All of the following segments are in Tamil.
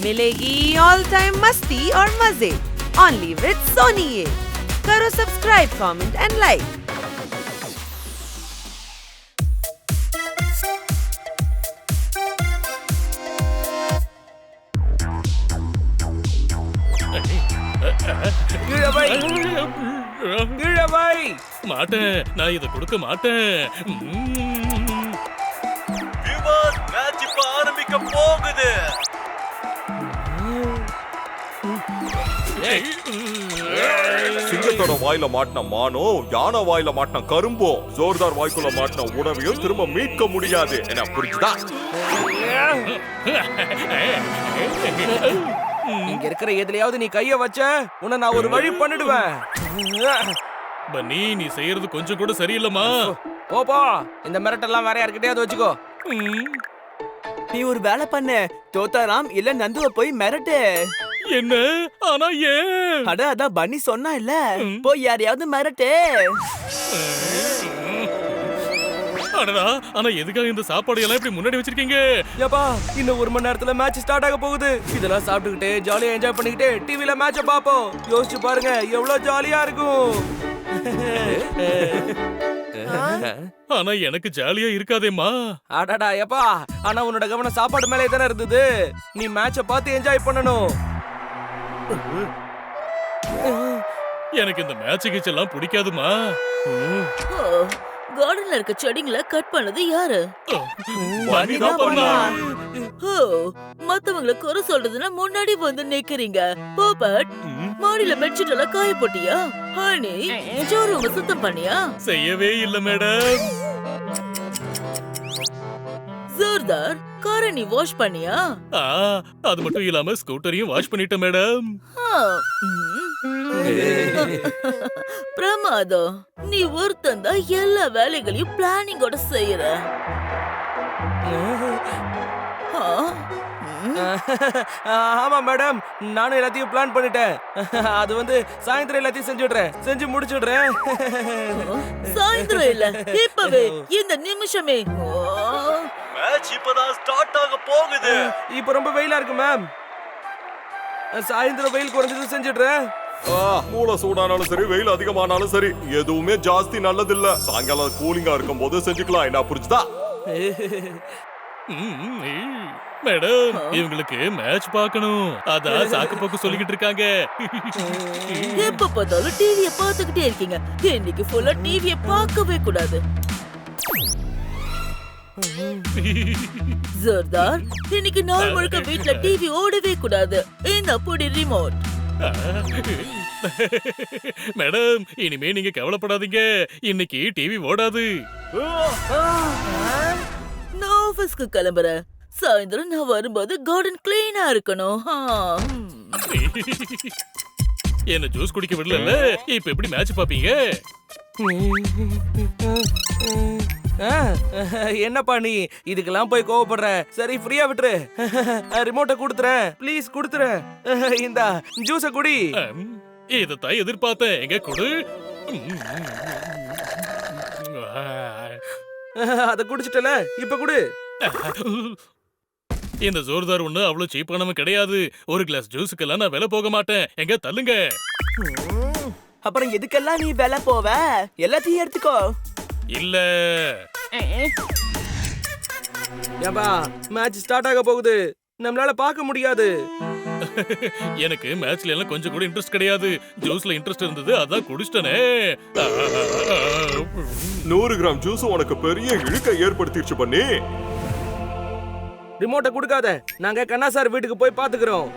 मिलेगी ऑल टाइम मस्ती और मजे ओनली विद सोनी ये। करो सब्सक्राइब, कमेंट एंड लाइक। மாட்டேன், நான் இதை கொடுக்க மாட்டேன். மேட்ச் இப்ப ஆரம்பிக்க போகுது. சிங்கத்தோட வாயில மாட்டின மானும் யானை வாயில மாட்டின கரும்பும் ஜோர்தார் வாய்க்குள்ள மாட்டின உணவையும் திரும்ப மீட்க முடியாது. என்ன புரிஞ்சுதா? இங்க இருக்கிற எதுலயாவது நீ கைய வச்ச உன்னை நான் ஒரு வழி பண்ணிடுவேன். பன்னி, நீ செய்யறது கொஞ்சம் கூட சரியில்லமா. போப்பா, இந்த மிரட்டெல்லாம் வேற யார்கிட்டயாவது வச்சுக்கோ. நீ ஒரு வேலை பண்ண, தோத்தாராம் இல்ல நந்துவ போய் மிரட்டு. என்ன? ஆனா ஏன்? அட அதான் பன்னி சொன்னா இல்ல, போய் யாரையாவது மிரட்டு. அடடா, ஆனா எதுக்காக இந்த சாப்பாடு எல்லாம் இப்படி முன்னாடி வச்சிருக்கீங்க? ஏப்பா, இன்னும் 1 மணி நேரத்துல மேட்ச் ஸ்டார்ட் ஆக போகுது. இதெல்லாம் சாப்பிட்டுக்கிட்டே ஜாலியா என்ஜாய் பண்ணிக்கிட்டே டிவில மேட்ச பாப்போம். யோசிச்சு பாருங்க எவ்வளவு ஜாலியா இருக்கும். ஆனா எனக்கு ஜாலியா இருக்காதேம்மா. அடடா ஏப்பா, ஆனா உன்னோட கவனம் சாப்பாடு மேலே தானே இருந்தது. நீ மேட்ச பார்த்து என்ஜாய் பண்ணணும். எனக்கு இந்த மேட்ச் கிட்ச் எல்லாம் பிடிக்காதுமா. கார்டன்ல இருக்க செடிங்களை கட் பண்ணது யாரு? மத்தவங்களை குறை சொல்றதுன்னா முன்னாடி வந்து நிக்கிறீங்க. பாப்பட், மாடியில பெட்ஷீட் எல்லாம் காய போட்டியா? ஹனி, ஜோரூம் சுத்தம் பண்ணியா? செய்யவே இல்ல மேடம். ஜோர்தார், காரை நீ வாஷ் பண்ணியா? அது மட்டும் இல்லாம ஸ்கூட்டரையும் வாஷ் பண்ணிட்டேன் மேடம். பிரமாதம், நீ ஒருத்தன் தான் எல்லா வேலைகளையும் பிளானிங்கோட செய்யற. ஆமா மேடம், நானும் எல்லாத்தையும் பிளான் பண்ணிட்டேன். அது வந்து சாயந்தரம் எல்லாத்தையும் செஞ்சுடுறேன், செஞ்சு முடிச்சுடுறேன். சாயந்தரம் இல்ல, இப்பவே, இந்த நிமிஷமே. மேட்ச் இப்பதான் ஸ்டார்ட் ஆக போகுது. இப்ப ரொம்ப வெயிலா இருக்கு மேம். சாயந்தரம் வெயில் குறைஞ்சது செஞ்சுடுறேன். மூளை சூடானாலும் சரி, வெயில் அதிகமானாலும் சரி, எதுவுமே ஜாஸ்தி நல்லதில்ல. சாயங்காலம் கூலிங்கா இருக்கும் போது செஞ்சுக்கலாம். என்ன புரிஞ்சுதா? மேடம், இவங்களுக்கு மேட்ச் பார்க்கணும், அதான் சாக்கு போக்கு சொல்லிக்கிட்டு இருக்காங்க. எப்ப பார்த்தாலும் டிவிய பார்த்துக்கிட்டே இருக்கீங்க. இன்னைக்கு ஃபுல்லா டிவிய பார்க்கவே கூடாது. ஜோர்தார், இன்னைக்கு நாள் முழுக்க வீட்ல டிவி ஓடவே கூடாது. இந்த புடி ரிமோட். மேடம், இனிமே நீங்க கவலைப்படாதீங்க, இன்னைக்கு டிவி ஓடாது. நான் ஆபீஸ்க்கு கிளம்புறேன். சாயந்தரம் நான் வரும்போது கார்டன் கிளீனா இருக்கணும். என்ன ஜூஸ் குடிக்க விடல, இப்ப எப்படி மேட்ச் பாப்பீங்க? என்னப்பா நீ இதுக்கெல்லாம் போய் கோவப்படுற? சரி, ஃப்ரீயா விட்டுரு. ரிமோட்டை கொடுத்துறேன், ப்ளீஸ் கொடுத்துறேன். இந்த ஜூஸ குடி. இதத்தான் எதிர்பார்த்தேன். எங்க கொடு. அத குடிச்சிட்டல, இப்ப குடு. இந்த ஜோர்தார் ஒண்ணு அவ்வளவு சீப்பானவன் கிடையாது. ஒரு கிளாஸ் ஜூஸுக்கெல்லாம் நான் விலை போக மாட்டேன். எங்க தள்ளுங்க. அப்புறம் எதுக்கெல்லாம் நீ வேலை போவ? எல்லாத்தையும் எடுத்துக்கோ. இல்ல, ஏப்பா, மேட்ச் ஸ்டார்ட் ஆக போகுது, நம்மளால பார்க்க முடியாது. எனக்கு மேட்ச்ல எல்லாம் கொஞ்சம் கூட இன்ட்ரெஸ்ட் கிடையாது. ஜூஸ்ல இன்ட்ரெஸ்ட் இருந்தது, அதான் குடிச்சிட்டனே. 100 கிராம் ஜூஸ் உனக்கு பெரிய இழுக்க ஏற்படுத்திடுச்சு பண்ணி. ரிமோட்டை கொடுக்காத, நாங்க கண்ணா சார் வீட்டுக்கு போய் பாத்துக்கிறோம்.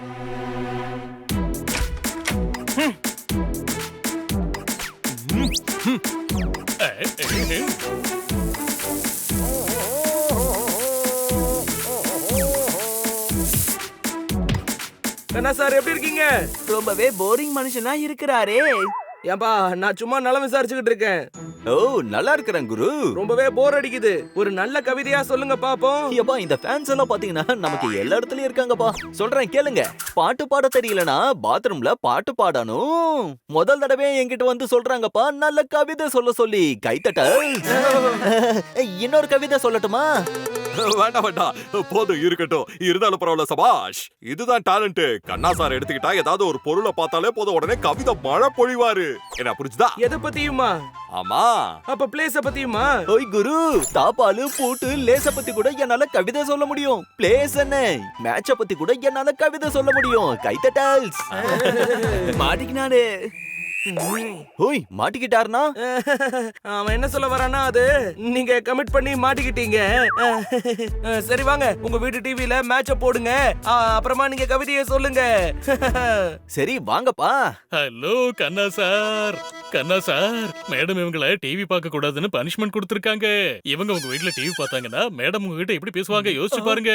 கண்ணா சார், எப்படி இருக்கீங்க? ரொம்பவே போரிங் மனுஷனா இருக்கிறாரே. ஏன்பா, நான் சும்மா நலம் விசாரிச்சுக்கிட்டு இருக்கேன். ஓ, நல்லா இருக்கிறேன் குரு. ரொம்பவே போர் அடிக்குது, ஒரு நல்ல கவிதையா சொல்லுங்க பாப்போம். ஐயப்பா, இந்த ஃபேன்ஸ் எல்லாம் பாத்தீங்கன்னா நமக்கு எல்லா இடத்துலயும் இருக்காங்கப்பா. சொல்றேன் கேளுங்க. பாட்டு பாட தெரியலனா பாத்ரூம்ல பாட்டு பாடணும். முதல் தடவை என்கிட்ட வந்து சொல்றாங்கப்பா நல்ல கவிதை சொல்ல சொல்லி. கைத்தட்ட. இன்னொரு கவிதை சொல்லட்டுமா? வேண்டாம் வேண்டாம், போதும் இருக்கட்டும். இருந்தாலும் பரவாயில்ல சபாஷ். இதுதான் டேலண்ட். கண்ணா சார் எடுத்துக்கிட்டா ஏதாவது ஒரு பொருளை பார்த்தாலே போதும் உடனே கவிதை மழை பொழிவாரு. என்ன புரிஞ்சுதா? எதை பத்தியுமா? ஆமா. அப்ப பிளேஸ பத்தியுமா? ஓய் குரு, தாப்பாலு பூட்டு லேச பத்தி கூட என்னால கவிதை சொல்ல முடியும். பிளேஸ் என்ன, மேட்ச பத்தி கூட என்னால கவிதை சொல்ல முடியும். கைத்தட்டல்ஸ். மாட்டிக்கினாரு. ஓய், மாட்டிக்கிட்டாருனா? அவன் என்ன சொல்ல வரானா, அது நீங்க கமிட் பண்ணி மாட்டிக்கிட்டீங்க. சரி வாங்க, உங்க வீட்டு டிவில மேட்ச போடுங்க. அப்புறமா நீங்க கவிதையை சொல்லுங்க. சரி வாங்கப்பா. ஹலோ கண்ணா சார். கண்ணா சார், மேடம் இவங்கள டிவி பார்க்க கூடாதுன்னு பனிஷ்மெண்ட் கொடுத்திருக்காங்க. இவங்க உங்க வீட்ல டிவி பார்த்தாங்கன்னா மேடம் உங்ககிட்ட எப்படி பேசுவாங்க யோசிச்சு பாருங்க.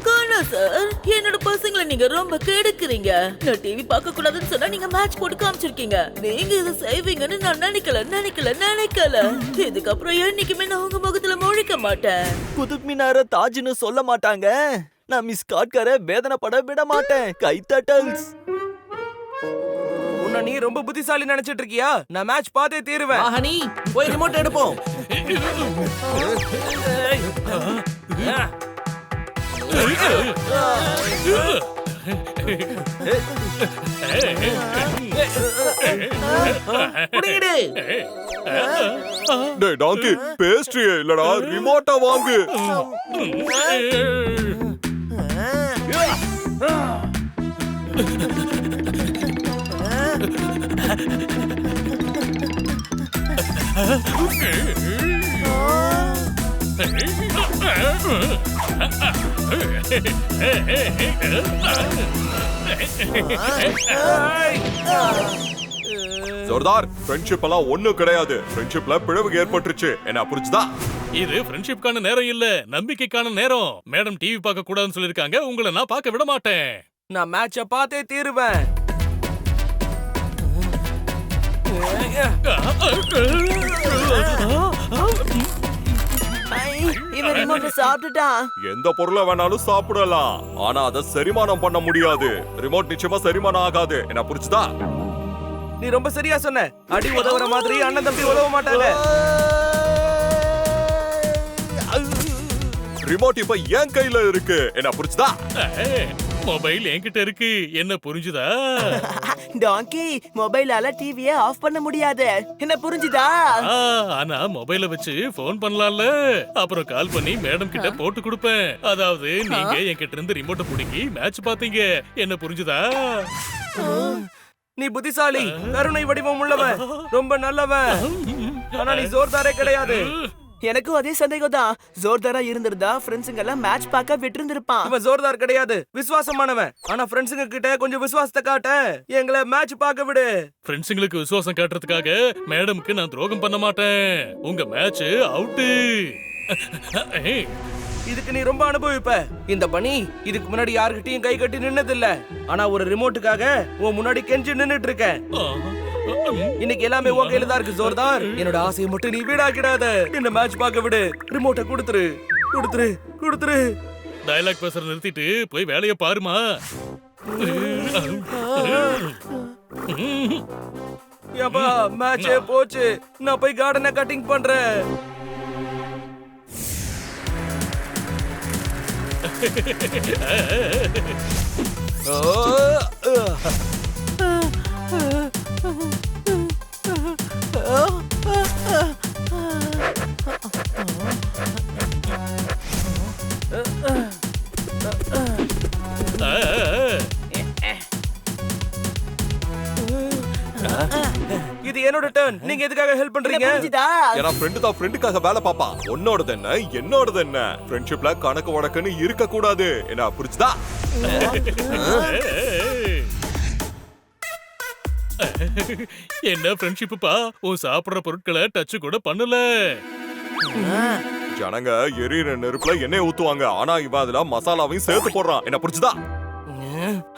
காணா சார், என்னோட பசங்களை நீங்க ரொம்ப கெடுக்குறீங்க. நான் டிவி பார்க்க கூடாதுன்னு சொன்னா நீங்க மேட்ச் போட்டு காமிச்சிருக்கீங்க. நீங்க இதை செய்வீங்கன்னு நான் நினைக்கல. இதுக்கப்புறம் என்னைக்குமே நான் உங்க முகத்துல முழிக்க மாட்டேன். குதுப் மினார தாஜ்னு சொல்ல மாட்டாங்க. நான் மிஸ் காட்கார வேதனைப்பட விட மாட்டேன். கைத்தட்டல்ஸ். உன்னை நீ ரொம்ப புத்திசாலி நினைச்சிட்டு இருக்கியா? நான் மேட்ச் பார்த்தே தீருவேன். ஹனி, போய் ரிமோட் எடுப்போம். புடிங்கடி. டேய் டாங்கி, பேஸ்ட்ரியே இல்லடா, ரிமோட்டா வாங்கு. ஜோர்தார், ஃப்ரெண்ட்ஷிப் எல்லாம் ஒண்ணும் கிடையாது. ஃப்ரெண்ட்ஷிப்ல பிளவு ஏற்பட்டுருச்சு. என்ன புரிஞ்சுதா? இது ஃப்ரெண்ட்ஷிப்கான நேரம் இல்ல, நம்பிக்கைக்கான நேரம். மேடம் டிவி பார்க்க கூடாதுன்னு சொல்லிருக்காங்க. உங்களை நான் பார்க்க விட மாட்டேன். நான் மேட்ச பார்த்தே தீருவேன். இவன் ரிமோட்டை சாப்பிட்டுட்டான். எந்த பொருளை வேணாலும் சாப்பிடலாம், ஆனா அதை செரிமானம் பண்ண முடியாது. ரிமோட் நிச்சயமா செரிமானம் ஆகாது. என்ன புரிஞ்சுதா? நீ ரொம்ப சரியா சொன்ன. அடி உதவுற மாதிரி அண்ணன் தம்பி உதவ மாட்டாங்க. ரிமோட் இப்ப என் கையில இருக்கு. என்ன புரிஞ்சுதா? மொபைல் என்கிட்ட இருக்கு. என்ன புரிஞ்சுதா? டாங்கி, மொபைலால டிவியை ஆஃப் பண்ண முடியாது. என்ன புரிஞ்சுதா? ஆனா மொபைல வச்சு போன் பண்ணலாம்ல. அப்புறம் கால் பண்ணி மேடம் கிட்ட போட்டு கொடுப்பேன். அதாவது நீங்க என்கிட்ட இருந்து ரிமோட்டை புடுங்கி மேட்ச் பாத்தீங்க. என்ன புரிஞ்சுதா? நீ புத்திசாலி, கருணை வடிவம் உள்ளவன், ரொம்ப நல்லவன். ஆனா நீ ஜோர்தாரே கிடையாது. எனக்கும் அதே சந்தேகம் தான். ஜோர்தாரா இருந்திருந்தா ஃப்ரெண்ட்ஸுங்க எல்லாம் மேட்ச் பார்க்க விட்டுருந்திருப்பான். இவன் ஜோர்தார் கிடையாது, விசுவாசமானவன். ஆனா ஃப்ரெண்ட்ஸுங்க கிட்ட கொஞ்சம் விசுவாசத்தை காட்ட, எங்களை மேட்ச் பார்க்க விடு. ஃப்ரெண்ட்ஸுங்களுக்கு விசுவாசம் காட்டுறதுக்காக மேடம்க்கு நான் துரோகம் பண்ண மாட்டேன். உங்க மேட்ச் அவுட்டு. இதுக்கு நீ ரொம்ப அனுபவிப்ப. இந்த பணி இதுக்கு முன்னாடி யாருக்கிட்டையும் கை கட்டி நின்னது இல்ல. ஆனா ஒரு ரிமோட்டுக்காக உன் முன்னாடி கெஞ்சி நின்னுட்டு இருக்கேன். இன்னைக்கு எல்லாமே உன் கையில தான் இருக்கு ஜோர்தார். என்னோட ஆசையை மட்டும் நீ வீடாக்கிடாத. இந்த மேட்ச் பார்க்க விடு. ரிமோட்டை கொடுத்துரு. டயலாக் பேசுற நிறுத்திட்டு போய் வேலைய பாருமா. ஏப்பா, மேட்சே போச்சு. நான் போய் கார்டனை கட்டிங் பண்றேன். இது என்னோட டர்ன். நீங்க எதுக்காக ஹெல்ப் பண்றீங்க? புரிஞ்சுதா? ஏன்னா ஃப்ரெண்டு தான் ஃப்ரெண்டுக்காக வேலை பாப்பா. உன்னோடது என்ன, என்னோடது என்ன? ஃப்ரெண்ட்ஷிப்ல கணக்கு வழக்குன்னு இருக்க கூடாது. என்ன புரிஞ்சுதா? என்ன ஃப்ரெண்ட்ஷிப்புப்பா, உன் சாப்பிடுற பொருட்களை டச் கூட பண்ணல. ஜனங்க எரியிற நெருப்புல எண்ணெய் ஊத்துவாங்க, ஆனா இவன் அதுல மசாலாவையும் சேர்த்து போடுறான். என்ன புரிஞ்சுதா?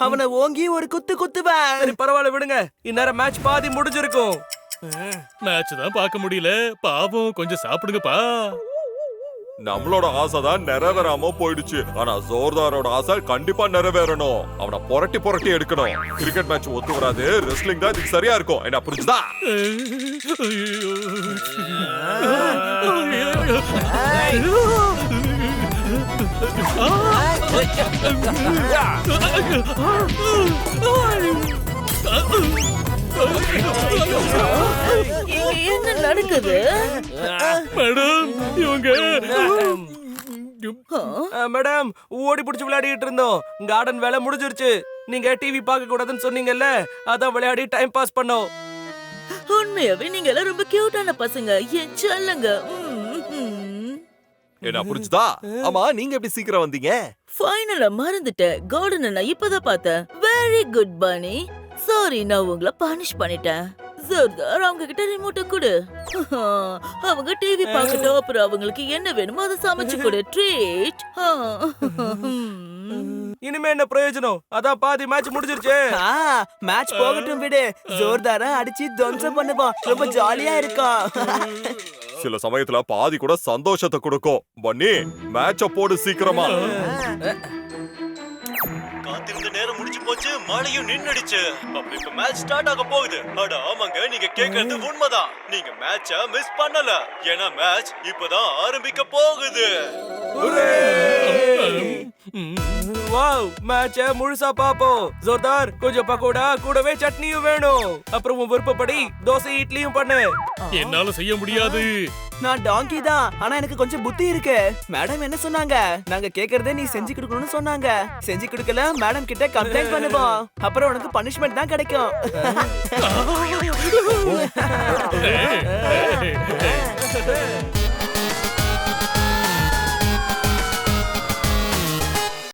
அவனை ஓங்கி ஒரு குத்து குத்துவேன். சரி பரவாயில்ல விடுங்க. இந்நேரம் மேட்ச் பாதி முடிஞ்சிருக்கும். மேட்ச் தான் பார்க்க முடியல. பாவம், கொஞ்சம் சாப்பிடுங்கப்பா. நம்மளோட ஆசை தான் நிறைவேறாம போயிடுச்சு. ஆனா ஜோர்தாரோட ஆசை கண்டிப்பா நிறைவேறணும். அவனை புரட்டி புரட்டி எடுக்கணும். கிரிக்கெட் மேட்ச் ஒத்து வராது. ரெஸ்லிங் தான் இதுக்கு சரியா இருக்கும். என்ன புரிஞ்சுதா? இங்க என்ன நடக்குது? மேடம் இவங்க மேடம் ஓடி பிடிச்சு விளையாடிட்டு இருந்தோம். கார்டன் வேலை முடிஞ்சிருச்சு. நீங்க டிவி பார்க்க கூடாதுன்னு சொன்னீங்கல்ல, அதான் விளையாடி டைம் பாஸ் பண்ணோம். உண்மையாவே நீங்க எல்லாம் ரொம்ப கியூட்டான பசங்க. என் செல்லங்க. என்ன புரிஞ்சுதா? ஆமா, நீங்க எப்படி சீக்கிரம் வந்தீங்க? ஃபைனலா மறந்துட்டேன். கார்டனை நான் இப்பதான் பார்த்தேன். வெரி குட் பனி. சாரி, நான் உங்களை பனிஷ் பண்ணிட்டேன். ஜோர்தார், அவங்க கிட்ட ரிமோட்ட கொடு. அவங்க டிவி பார்க்கட்டும். அப்புறம் அவங்களுக்கு என்ன வேணுமோ அதை சமைச்சு கொடு. ட்ரீட். இனிமே என்ன பிரயோஜனம்? அதான் பாதி மேட்ச் முடிஞ்சிருச்சு. மேட்ச் போகட்டும் விடு. ஜோர்தாரா அடிச்சு துவம்சம் பண்ணுவான். ரொம்ப ஜாலியா இருக்கும். சில சமயத்துல பாதி கூட சந்தோஷத்தை கொடுக்கும். பன்னி, மேட்ச போடு சீக்கிரமா. காத்திருந்த நேரம் முடிஞ்சு போச்சு. மழையும் நின்னுடுச்சு. அப்ப இப்ப மேட்ச் ஸ்டார்ட் ஆக போகுது. அட ஆமாங்க, நீங்க கேக்குறது உண்மைதான். நீங்க மேட்ச மிஸ் பண்ணல. ஏன்னா மேட்ச் இப்பதான் ஆரம்பிக்க போகுது. வாவ், மேட்ச முழுசா பாப்போம். ஜோர்தார், கொஞ்சம் பக்கோடா கூடவே சட்னியும் வேணும். அப்புறம் உன் விருப்பப்படி தோசை இட்லியும் பண்ணு. என்னால செய்ய முடியாது. நான் டாங்கி தான், ஆனா எனக்கு கொஞ்சம் புத்தி இருக்கு. மேடம் என்ன சொன்னாங்க? நாங்க கேக்குறதே நீ செஞ்சு கொடுக்கணும்னு சொன்னாங்க. செஞ்சு கொடுக்கல மேடம் கிட்ட கம்ப்ளைண்ட் பண்ணுவோம். அப்புறம் உனக்கு பனிஷ்மெண்ட் தான் கிடைக்கும். ஏய், ஏய், ஏய்.